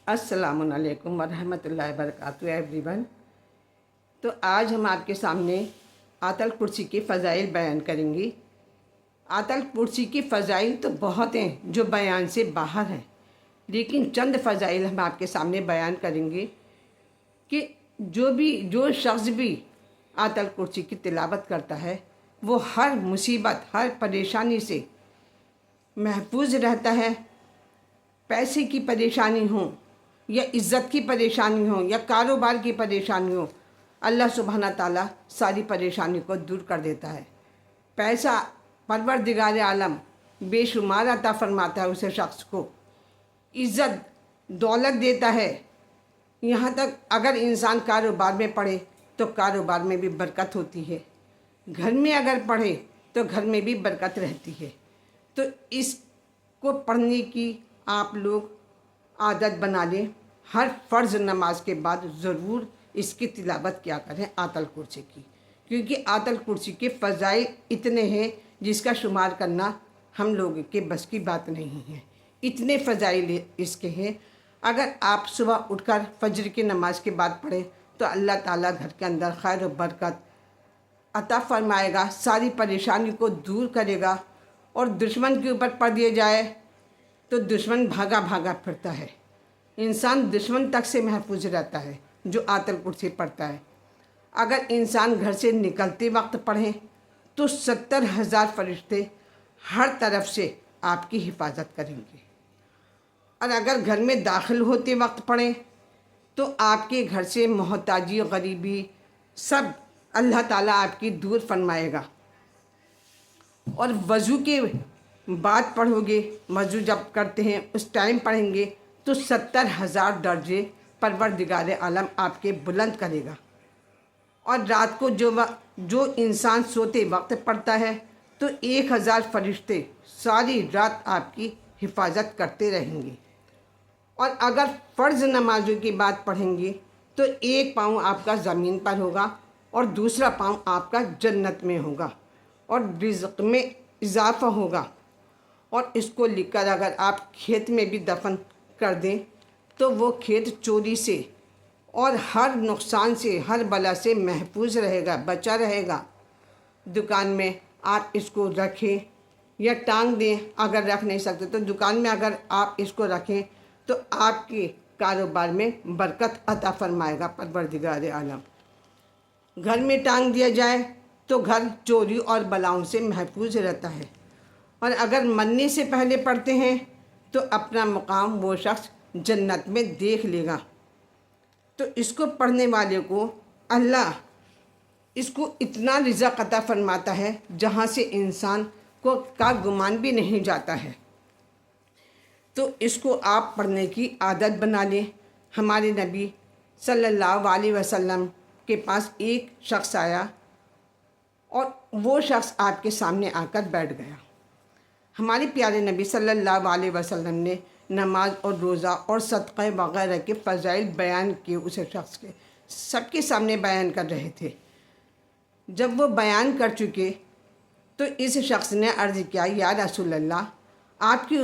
السلام علیکم ورحمۃ اللہ وبرکاتہ ایوری ون۔ تو آج ہم آپ کے سامنے آیت کرسی کے فضائل بیان کریں گے۔ آیت کرسی کی فضائل تو بہت ہیں جو بیان سے باہر ہیں، لیکن چند فضائل ہم آپ کے سامنے بیان کریں گے کہ جو شخص بھی آیت کرسی کی تلاوت کرتا ہے وہ ہر مصیبت، ہر پریشانی سے محفوظ رہتا ہے۔ پیسے کی پریشانی ہو یا عزت کی پریشانی ہو یا کاروبار کی پریشانی ہو، اللہ سبحانہ تعالیٰ ساری پریشانی کو دور کر دیتا ہے۔ پیسہ پروردگار عالم بے شمار عطا فرماتا ہے اسے شخص کو، عزت دولت دیتا ہے۔ یہاں تک اگر انسان کاروبار میں پڑھے تو کاروبار میں بھی برکت ہوتی ہے، گھر میں اگر پڑھے تو گھر میں بھی برکت رہتی ہے۔ تو اس کو پڑھنے کی آپ لوگ عادت بنا لیں، ہر فرض نماز کے بعد ضرور اس کی تلاوت کیا کریں آیت کرسی کی، کیونکہ آیت کرسی کے فضائل اتنے ہیں جس کا شمار کرنا ہم لوگوں کے بس کی بات نہیں ہے۔ اتنے فضائل اس کے ہیں، اگر آپ صبح اٹھ کر فجر کی نماز کے بعد پڑھیں تو اللہ تعالیٰ گھر کے اندر خیر و برکت عطا فرمائے گا، ساری پریشانی کو دور کرے گا۔ اور دشمن کے اوپر پڑھ دیا جائے تو دشمن بھاگا بھاگا پھرتا ہے، انسان دشمن تک سے محفوظ رہتا ہے جو آیت کرسی پڑھتا ہے۔ اگر انسان گھر سے نکلتے وقت پڑھیں تو 70,000 فرشتے ہر طرف سے آپ کی حفاظت کریں گے، اور اگر گھر میں داخل ہوتے وقت پڑھیں تو آپ کے گھر سے محتاجی، غریبی سب اللہ تعالیٰ آپ کی دور فرمائے گا۔ اور وضو کے بعد پڑھو گے، وضو جب کرتے ہیں اس ٹائم پڑھیں گے تو 70,000 درجے پروردگار عالم آپ کے بلند کرے گا۔ اور رات کو جو انسان سوتے وقت پڑھتا ہے تو 1,000 فرشتے ساری رات آپ کی حفاظت کرتے رہیں گے۔ اور اگر فرض نمازوں کی بات پڑھیں گے تو ایک پاؤں آپ کا زمین پر ہوگا اور دوسرا پاؤں آپ کا جنت میں ہوگا، اور رزق میں اضافہ ہوگا۔ اور اس کو لکھ کر اگر آپ کھیت میں بھی دفن کر دیں تو وہ کھیت چوری سے اور ہر نقصان سے، ہر بلا سے محفوظ رہے گا، بچا رہے گا۔ دکان میں آپ اس کو رکھیں یا ٹانگ دیں، اگر رکھ نہیں سکتے تو دکان میں اگر آپ اس کو رکھیں تو آپ کے کاروبار میں برکت عطا فرمائے گا پروردگار عالم۔ گھر میں ٹانگ دیا جائے تو گھر چوری اور بلاؤں سے محفوظ رہتا ہے۔ اور اگر مرنے سے پہلے پڑھتے ہیں تو اپنا مقام وہ شخص جنت میں دیکھ لے گا۔ تو اس کو پڑھنے والے کو اللہ اس کو اتنا رزق عطا فرماتا ہے جہاں سے انسان کا گمان بھی نہیں جاتا ہے۔ تو اس کو آپ پڑھنے کی عادت بنا لیں۔ ہمارے نبی صلی اللہ علیہ وسلم کے پاس ایک شخص آیا اور وہ شخص آپ کے سامنے آ کر بیٹھ گیا۔ ہمارے پیارے نبی صلی اللہ علیہ وسلم نے نماز اور روزہ اور صدقہ وغیرہ کے فضائل بیان کیے، اسے شخص کے سب کے سامنے بیان کر رہے تھے۔ جب وہ بیان کر چکے تو اس شخص نے عرض کیا، یا رسول اللہ، آپ کے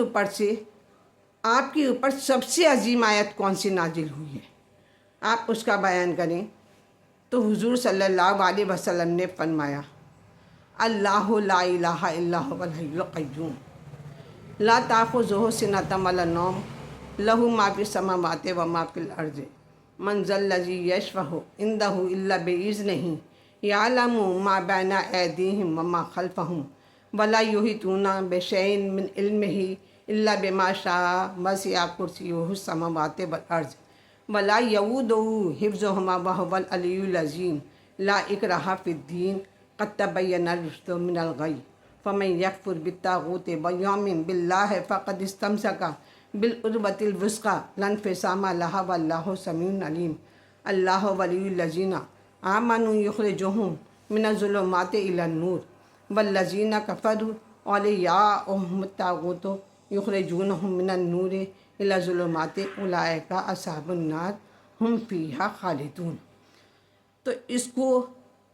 اوپر سب سے عظیم آیت کون سی نازل ہوئی ہے، آپ اس کا بیان کریں۔ تو حضور صلی اللہ علیہ وسلم نے فرمایا، اللہ لا الہ الا هو الحی القیوم لا تأخذہ سنۃ ولا نوم لہ ما فی السماوات و ما فی الارض من ذا الذی یشفع عندہ الا بإذنہ یعلم ما بین ایدیہم وما خلفہم ولا یحیطون بشیء من علمہ الا بما شاء وسع کرسیہ السماوات والارض ولا یؤودہ حفظہما وہو العلی العظیم لا اکراہ فی الدین قد تبین الرشد من الغی فمن یکفر بالطاغوت ویؤمن باللہ فقد استمسک بالعروۃ الوثقی لا انفصام لہا واللہ سمیع علیم۔ اللہ ولی الذین آمنوا یخرجہم من الظلمات الی النور والذین کفروا اولیاؤہم الطاغوت یخرجونہم من النور الی الظلمات اولئک اصحاب النار ہم فیہا خالدون۔ تو اس کو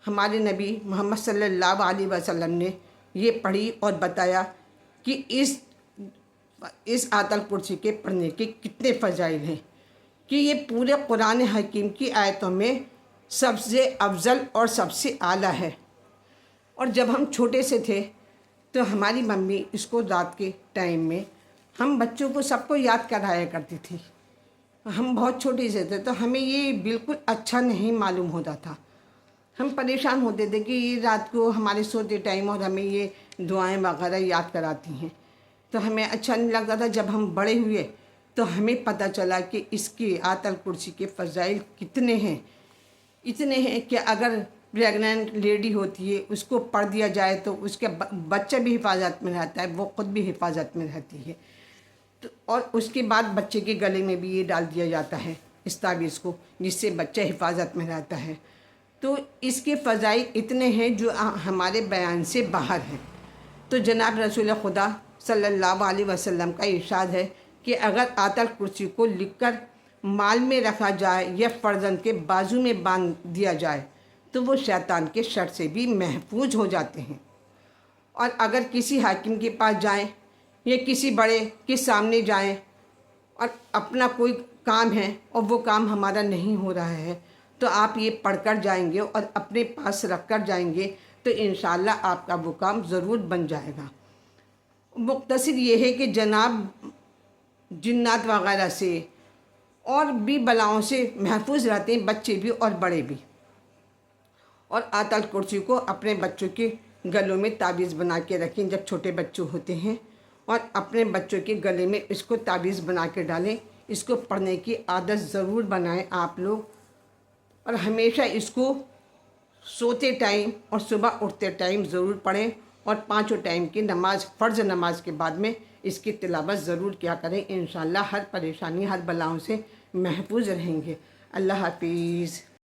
ہمارے نبی محمد صلی اللہ علیہ وسلم نے یہ پڑھی اور بتایا کہ اس آیت کرسی کے پڑھنے کے کتنے فضائل ہیں۔ کہ یہ پورے قرآن حکیم کی آیتوں میں سب سے افضل اور سب سے اعلیٰ ہے۔ اور جب ہم چھوٹے سے تھے تو ہماری ممی اس کو رات کے ٹائم میں ہم بچوں کو سب کو یاد کرایا کرتی تھی۔ ہم بہت چھوٹے سے تھے تو ہمیں یہ بالکل اچھا نہیں معلوم ہوتا تھا، ہم پریشان ہوتے تھے کہ یہ رات کو ہمارے سوتے ٹائم اور ہمیں یہ دعائیں وغیرہ یاد کراتی ہیں، تو ہمیں اچھا نہیں لگتا تھا۔ جب ہم بڑے ہوئے تو ہمیں پتہ چلا کہ اس کی آیت الکرسی کے فضائل اتنے ہیں کہ اگر پریگننٹ لیڈی ہوتی ہے اس کو پڑھ دیا جائے تو اس کا بچہ بھی حفاظت میں رہتا ہے، وہ خود بھی حفاظت میں رہتی ہے۔ اور اس کے بعد بچے کے گلے میں بھی یہ ڈال دیا جاتا ہے اس تعویذ کو، جس سے بچہ حفاظت میں رہتا ہے۔ تو اس کے فضائل اتنے ہیں جو ہمارے بیان سے باہر ہیں۔ تو جناب رسول خدا صلی اللہ علیہ وسلم کا ارشاد ہے کہ اگر آیت الکرسی کو لکھ کر مال میں رکھا جائے یا فرزند کے بازو میں باندھ دیا جائے تو وہ شیطان کے شر سے بھی محفوظ ہو جاتے ہیں۔ اور اگر کسی حاکم کے پاس جائیں یا کسی بڑے کے سامنے جائیں اور اپنا کوئی کام ہے اور وہ کام ہمارا نہیں ہو رہا ہے تو آپ یہ پڑھ کر جائیں گے اور اپنے پاس رکھ کر جائیں گے تو انشاءاللہ آپ کا وہ کام ضرور بن جائے گا۔ مختصر یہ ہے کہ جناب جنات وغیرہ سے اور بھی بلاؤں سے محفوظ رہتے ہیں، بچے بھی اور بڑے بھی۔ اور آیت الکرسی کو اپنے بچوں کے گلوں میں تعویذ بنا کے رکھیں جب چھوٹے بچے ہوتے ہیں، اور اپنے بچوں کے گلے میں اس کو تعویذ بنا کے ڈالیں۔ اس کو پڑھنے کی عادت ضرور بنائیں آپ لوگ، اور ہمیشہ اس کو سوتے ٹائم اور صبح اٹھتے ٹائم ضرور پڑھیں، اور 5 ٹائم کی نماز فرض نماز کے بعد میں اس کی تلاوت ضرور کیا کریں۔ انشاءاللہ ہر پریشانی ہر بلاؤں سے محفوظ رہیں گے۔ اللہ حافظ۔